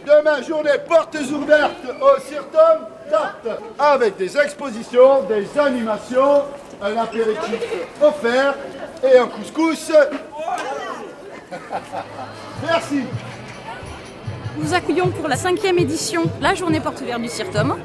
Demain, journée portes ouvertes au Cirtum Tarte, avec des expositions, des animations, un apéritif offert et un couscous. Merci. Nous vous accueillons pour la 5e édition, la journée porte ouverte du Cirtum,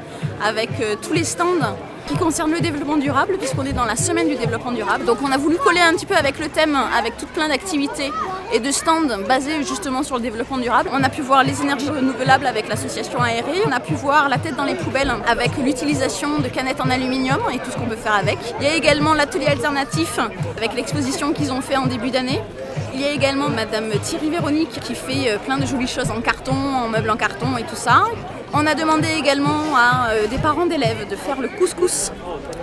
avec tous les stands qui concernent le développement durable, puisqu'on est dans la semaine du développement durable. Donc on a voulu coller un petit peu avec le thème, avec tout plein d'activités et de stands basés justement sur le développement durable. On a pu voir les énergies renouvelables avec l'association Aéré, on a pu voir la tête dans les poubelles avec l'utilisation de canettes en aluminium et tout ce qu'on peut faire avec. Il y a également l'atelier alternatif avec l'exposition qu'ils ont fait en début d'année. Il y a également Madame Thierry Véronique qui fait plein de jolies choses en carton, en meubles en carton et tout ça. On a demandé également à des parents d'élèves de faire le couscous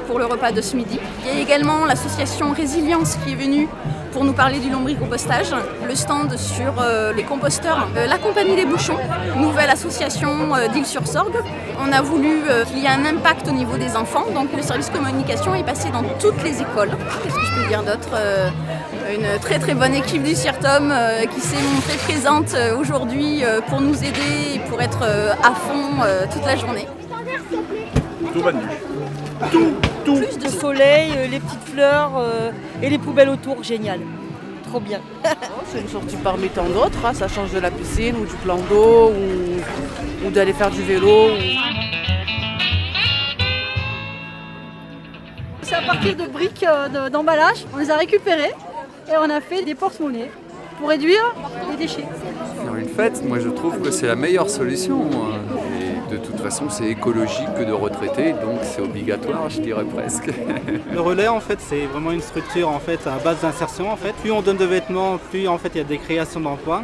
pour le repas de ce midi. Il y a également l'association Résilience qui est venue pour nous parler du lombricompostage, le stand sur les composteurs, la compagnie des bouchons, nouvelle association d'Île-sur-Sorgue. On a voulu qu'il y ait un impact au niveau des enfants, donc le service communication est passé dans toutes les écoles. Qu'est-ce que je peux dire d'autre? Une très très bonne équipe du Cirtum qui s'est montrée présente aujourd'hui pour nous aider et pour être à fond toute la journée. Tout va Tout. Plus de soleil, les petites fleurs et les poubelles autour, génial. Trop bien. C'est une sortie parmi tant d'autres, hein. Ça change de la piscine ou du plan d'eau ou d'aller faire du vélo. C'est à partir de briques d'emballage, on les a récupérées et on a fait des porte-monnaies pour réduire les déchets. Faire une fête, moi je trouve que c'est la meilleure solution. Et de toute façon, c'est écologique que de retraiter, donc c'est obligatoire, je dirais presque. Le relais, en fait, c'est vraiment une structure en fait, à base d'insertion. En fait. Plus on donne de vêtements, plus en fait, il y a des créations d'emplois.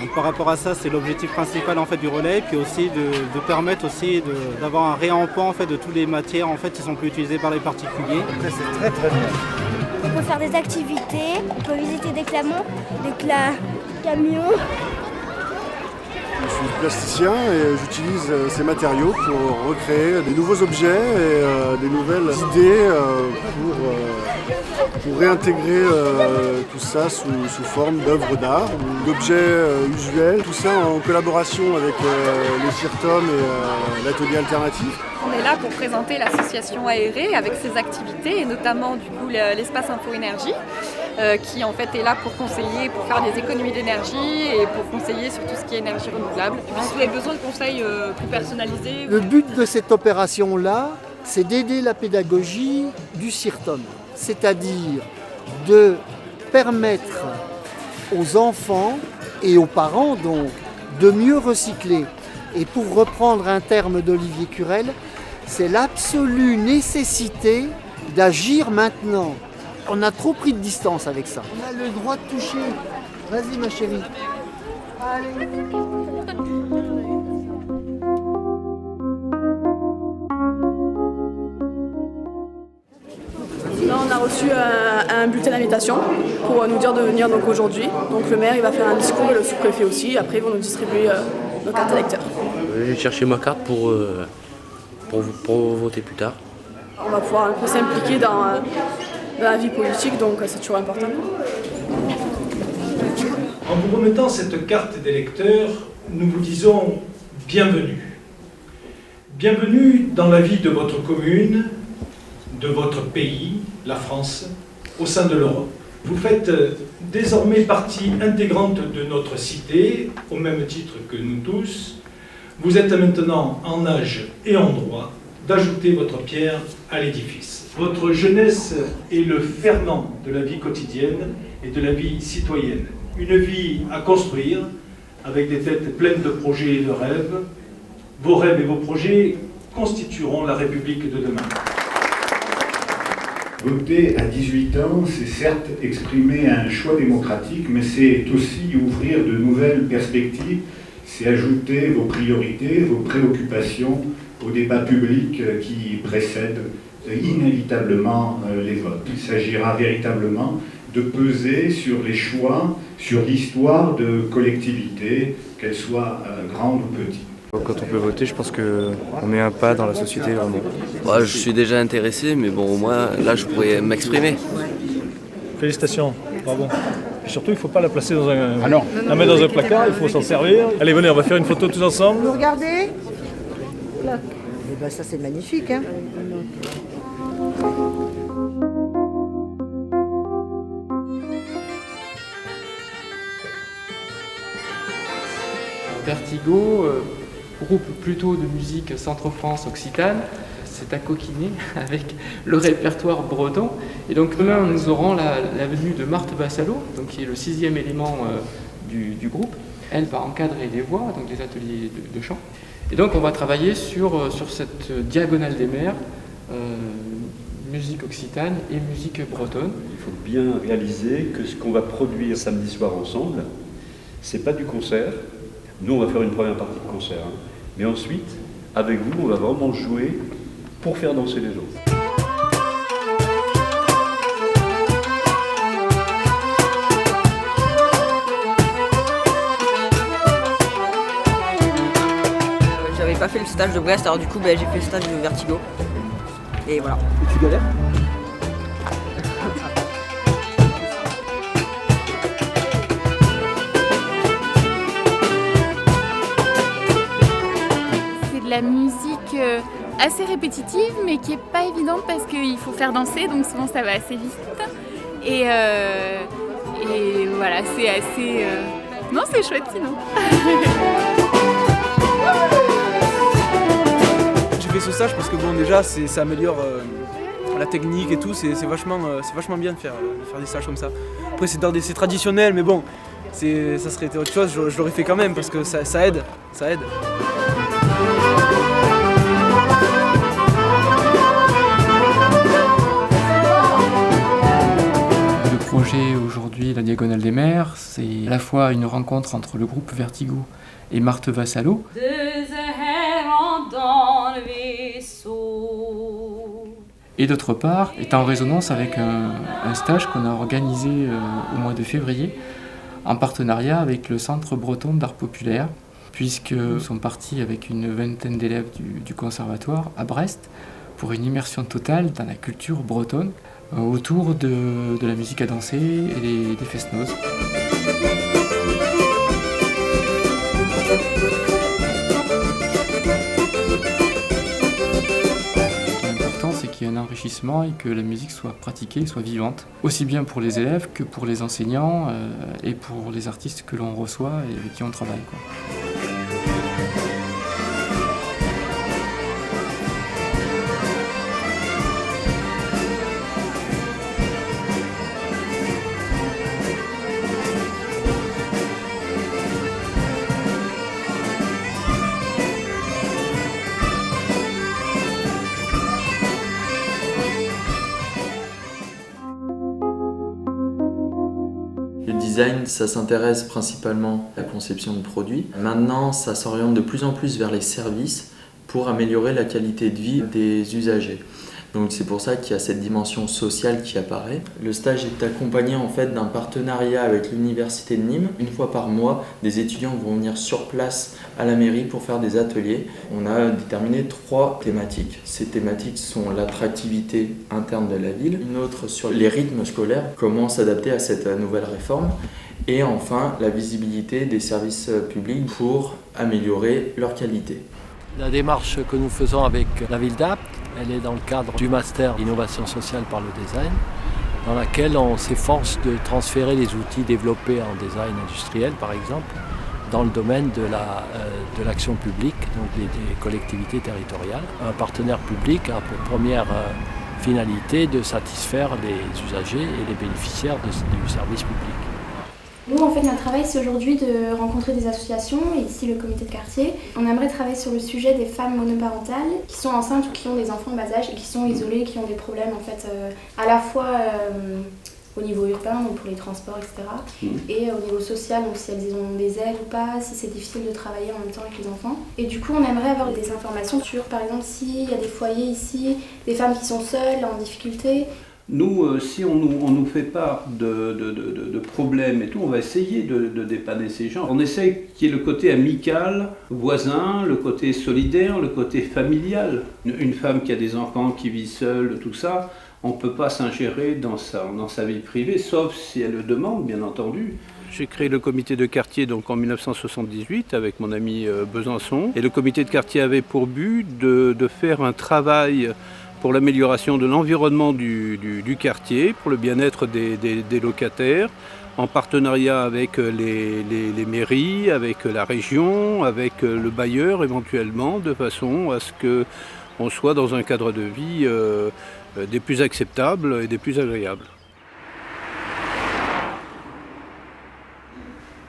Donc, par rapport à ça, c'est l'objectif principal en fait, du relais, puis aussi de permettre aussi d'avoir un réemploi en fait, de toutes les matières en fait, qui sont plus utilisées par les particuliers. C'est très très bien. On peut faire des activités, on peut visiter des camions. Je suis plasticien et j'utilise ces matériaux pour recréer des nouveaux objets et des nouvelles idées pour réintégrer tout ça sous forme d'œuvres d'art ou d'objets usuels. Tout ça en collaboration avec le Cirtum et l'atelier alternatif. On est là pour présenter l'association Aéré avec ses activités et notamment du coup l'espace Info Énergie qui en fait est là pour conseiller, pour faire des économies d'énergie et pour conseiller sur tout ce qui est énergie renouvelable. Si vous avez besoin de conseils plus personnalisés. Le but de cette opération-là, c'est d'aider la pédagogie du Cirtum, c'est-à-dire de permettre aux enfants et aux parents donc de mieux recycler. Et pour reprendre un terme d'Olivier Curel, c'est l'absolue nécessité d'agir maintenant. On a trop pris de distance avec ça. On a le droit de toucher. Vas-y ma chérie. Allez. Là, on a reçu un bulletin d'invitation pour nous dire de venir donc aujourd'hui. Donc le maire il va faire un discours et le sous-préfet aussi. Après ils vont nous distribuer nos cartes électeurs. Je vais chercher ma carte pour voter plus tard. On va pouvoir un peu s'impliquer dans la vie politique, donc c'est toujours important. En vous remettant cette carte d'électeur, nous vous disons bienvenue. Bienvenue dans la vie de votre commune, de votre pays, la France, au sein de l'Europe. Vous faites désormais partie intégrante de notre cité, au même titre que nous tous. Vous êtes maintenant en âge et en droit d'ajouter votre pierre à l'édifice. Votre jeunesse est le ferment de la vie quotidienne et de la vie citoyenne. Une vie à construire avec des têtes pleines de projets et de rêves. Vos rêves et vos projets constitueront la République de demain. Voter à 18 ans, c'est certes exprimer un choix démocratique, mais c'est aussi ouvrir de nouvelles perspectives, c'est ajouter vos priorités, vos préoccupations au débat public qui précède inévitablement les votes. Il s'agira véritablement de peser sur les choix, sur l'histoire de collectivités, qu'elles soient grandes ou petites. Quand on peut voter, je pense qu'on met un pas dans la société vraiment. Ouais, je suis déjà intéressé, mais bon, au moins, là, je pourrais m'exprimer. Félicitations, bravo. Et surtout, il ne faut pas la placer dans la mettre dans un placard, il faut s'en servir. Allez, venez, on va faire une photo tous ensemble. Vous regardez ? Et ben ça, c'est magnifique, hein. Vertigo, groupe plutôt de musique Centre-France occitane, s'est accoquiné avec le répertoire breton. Et donc demain, nous aurons la venue de Marthe Vassallo, donc, qui est le 6e élément du groupe. Elle va encadrer les voix, donc les ateliers de chant. Et donc on va travailler sur cette diagonale des mers, musique occitane et musique bretonne. Il faut bien réaliser que ce qu'on va produire samedi soir ensemble, c'est pas du concert. Nous, on va faire une première partie de concert, hein. Mais ensuite, avec vous, on va vraiment jouer pour faire danser les gens. J'avais pas fait le stage de Brest, alors du coup j'ai fait le stage de Vertigo. Et voilà. Et tu galères ? La musique assez répétitive mais qui est pas évidente parce qu'il faut faire danser, donc souvent ça va assez vite et voilà, c'est assez non, c'est chouette sinon. J'ai fait ce stage parce que bon, déjà ça améliore la technique et tout, c'est vachement bien de faire des stages comme ça. Après c'est traditionnel, mais bon, ça serait autre chose, je l'aurais fait quand même parce que ça aide. Le projet aujourd'hui, la Diagonale des Mers, c'est à la fois une rencontre entre le groupe Vertigo et Marthe Vassallo. Et d'autre part, est en résonance avec un stage qu'on a organisé au mois de février en partenariat avec le Centre breton d'art populaire, puisque nous sommes partis avec une vingtaine d'élèves du conservatoire à Brest pour une immersion totale dans la culture bretonne autour de la musique à danser et des fest-noz. L'important, c'est qu'il y ait un enrichissement et que la musique soit pratiquée, soit vivante, aussi bien pour les élèves que pour les enseignants et pour les artistes que l'on reçoit et avec qui on travaille, quoi. Le design, ça s'intéresse principalement à la conception de produits. Maintenant, ça s'oriente de plus en plus vers les services pour améliorer la qualité de vie des usagers. Donc c'est pour ça qu'il y a cette dimension sociale qui apparaît. Le stage est accompagné en fait d'un partenariat avec l'Université de Nîmes. Une fois par mois, des étudiants vont venir sur place à la mairie pour faire des ateliers. On a déterminé 3 thématiques. Ces thématiques sont l'attractivité interne de la ville, une autre sur les rythmes scolaires, comment s'adapter à cette nouvelle réforme, et enfin la visibilité des services publics pour améliorer leur qualité. La démarche que nous faisons avec la ville d'Apt, elle est dans le cadre du master d'innovation sociale par le design, dans laquelle on s'efforce de transférer les outils développés en design industriel, par exemple, dans le domaine de l'action publique, donc des collectivités territoriales. Un partenaire public a pour première finalité de satisfaire les usagers et les bénéficiaires du service public. Nous, en fait, notre travail, c'est aujourd'hui de rencontrer des associations, et ici le comité de quartier. On aimerait travailler sur le sujet des femmes monoparentales qui sont enceintes ou qui ont des enfants en bas âge et qui sont isolées, qui ont des problèmes, en fait, à la fois au niveau urbain, donc pour les transports, etc. Et au niveau social, donc si elles ont des aides ou pas, si c'est difficile de travailler en même temps avec les enfants. Et du coup, on aimerait avoir des informations sur, par exemple, s'il y a des foyers ici, des femmes qui sont seules, en difficulté. Nous, si on nous fait part de problèmes et tout, on va essayer de dépanner ces gens. On essaie qu'il y ait le côté amical, voisin, le côté solidaire, le côté familial. Une femme qui a des enfants, qui vit seule, tout ça, on ne peut pas s'ingérer dans sa vie privée, sauf si elle le demande, bien entendu. J'ai créé le comité de quartier donc en 1978 avec mon ami Besançon. Et le comité de quartier avait pour but de faire un travail pour l'amélioration de l'environnement du quartier, pour le bien-être des locataires, en partenariat avec les mairies, avec la région, avec le bailleur éventuellement, de façon à ce qu'on soit dans un cadre de vie des plus acceptables et des plus agréables.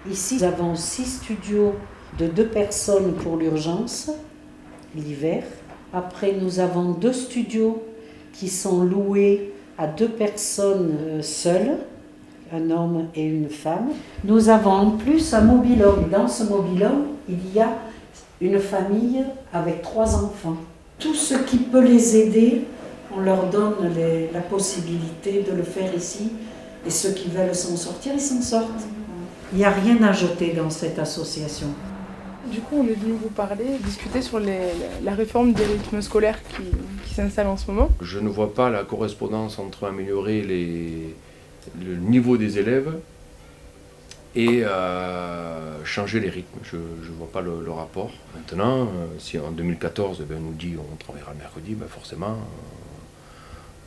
Ici, nous avons 6 studios de 2 personnes pour l'urgence, l'hiver. Après, nous avons 2 studios qui sont loués à 2 personnes seules, un homme et une femme. Nous avons en plus un mobil-home. Dans ce mobil-home, il y a une famille avec 3 enfants. Tout ce qui peut les aider, on leur donne la possibilité de le faire ici. Et ceux qui veulent s'en sortir, ils s'en sortent. Il n'y a rien à jeter dans cette association. Du coup, on est venu vous parler, discuter sur la réforme des rythmes scolaires qui s'installe en ce moment. Je ne vois pas la correspondance entre améliorer le niveau des élèves et changer les rythmes. Je ne vois pas le rapport. Maintenant, si en 2014 on nous dit on travaillera le mercredi, forcément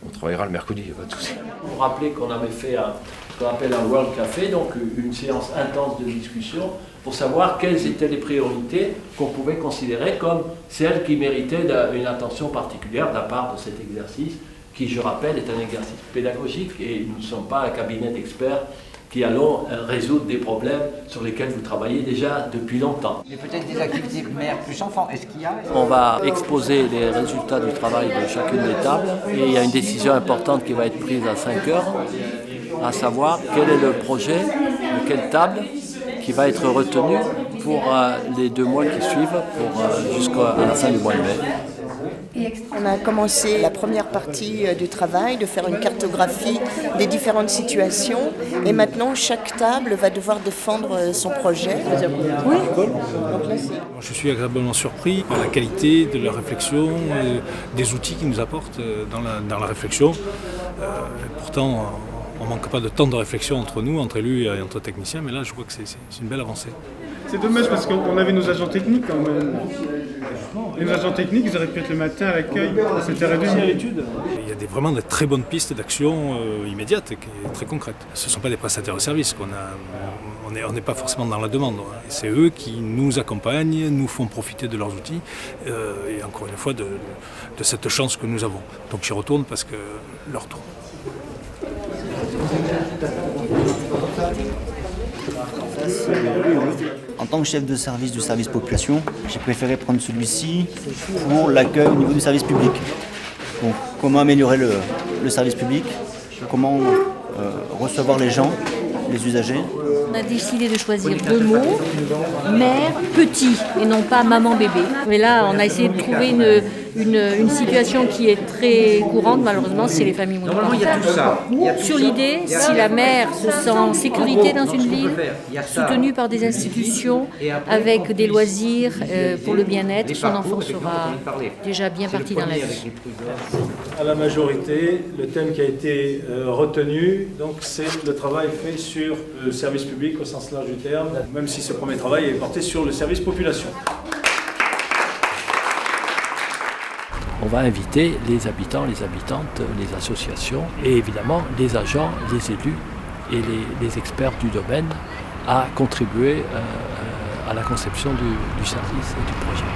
on travaillera le mercredi, il n'y a pas de souci. Vous rappelez qu'on avait fait ce qu'on appelle un World Café, donc une séance intense de discussion pour savoir quelles étaient les priorités qu'on pouvait considérer comme celles qui méritaient une attention particulière de la part de cet exercice, qui, je rappelle, est un exercice pédagogique et nous ne sommes pas un cabinet d'experts qui allons résoudre des problèmes sur lesquels vous travaillez déjà depuis longtemps. Il y a peut-être des activités mères plus enfants. Est-ce qu'il y a... On va exposer les résultats du travail de chacune des tables et il y a une décision importante qui va être prise à 5 heures, à savoir quel est le projet de quelle table qui va être retenu pour les 2 mois qui suivent, jusqu'à la fin du mois de mai. On a commencé la première partie du travail, de faire une cartographie des différentes situations. Et maintenant, chaque table va devoir défendre son projet. Oui. Je suis agréablement surpris par la qualité de leur réflexion, des outils qu'ils nous apportent dans la réflexion. Pourtant, on ne manque pas de temps de réflexion entre nous, entre élus et entre techniciens, mais là, je crois que c'est une belle avancée. C'est dommage parce qu'on avait nos agents techniques quand même. Et nos agents techniques, ils auraient pu être le matin à l'accueil à 7h30. Il y a vraiment de très bonnes pistes d'action immédiates et très concrètes. Ce ne sont pas des prestataires de services on n'est pas forcément dans la demande. C'est eux qui nous accompagnent, nous font profiter de leurs outils et encore une fois de cette chance que nous avons. Donc j'y retourne parce que leur tour. En tant que chef de service du service population, j'ai préféré prendre celui-ci pour l'accueil au niveau du service public. Donc, comment améliorer le service public, comment recevoir les gens, les usagers. On a décidé de choisir 2 mots, mère, petit, et non pas maman, bébé. Mais là, on a essayé de trouver une situation qui est très courante, malheureusement, c'est les familles monoparentales. Sur l'idée, si la mère se sent en sécurité dans une ville, soutenue par des institutions, avec des loisirs pour le bien-être, son enfant sera déjà bien parti dans la vie. À la majorité, le thème qui a été retenu, donc, c'est le travail fait sur le service public au sens large du terme, même si ce premier travail est porté sur le service population. On va inviter les habitants, les habitantes, les associations et évidemment les agents, les élus et les experts du domaine à contribuer à la conception du service et du projet.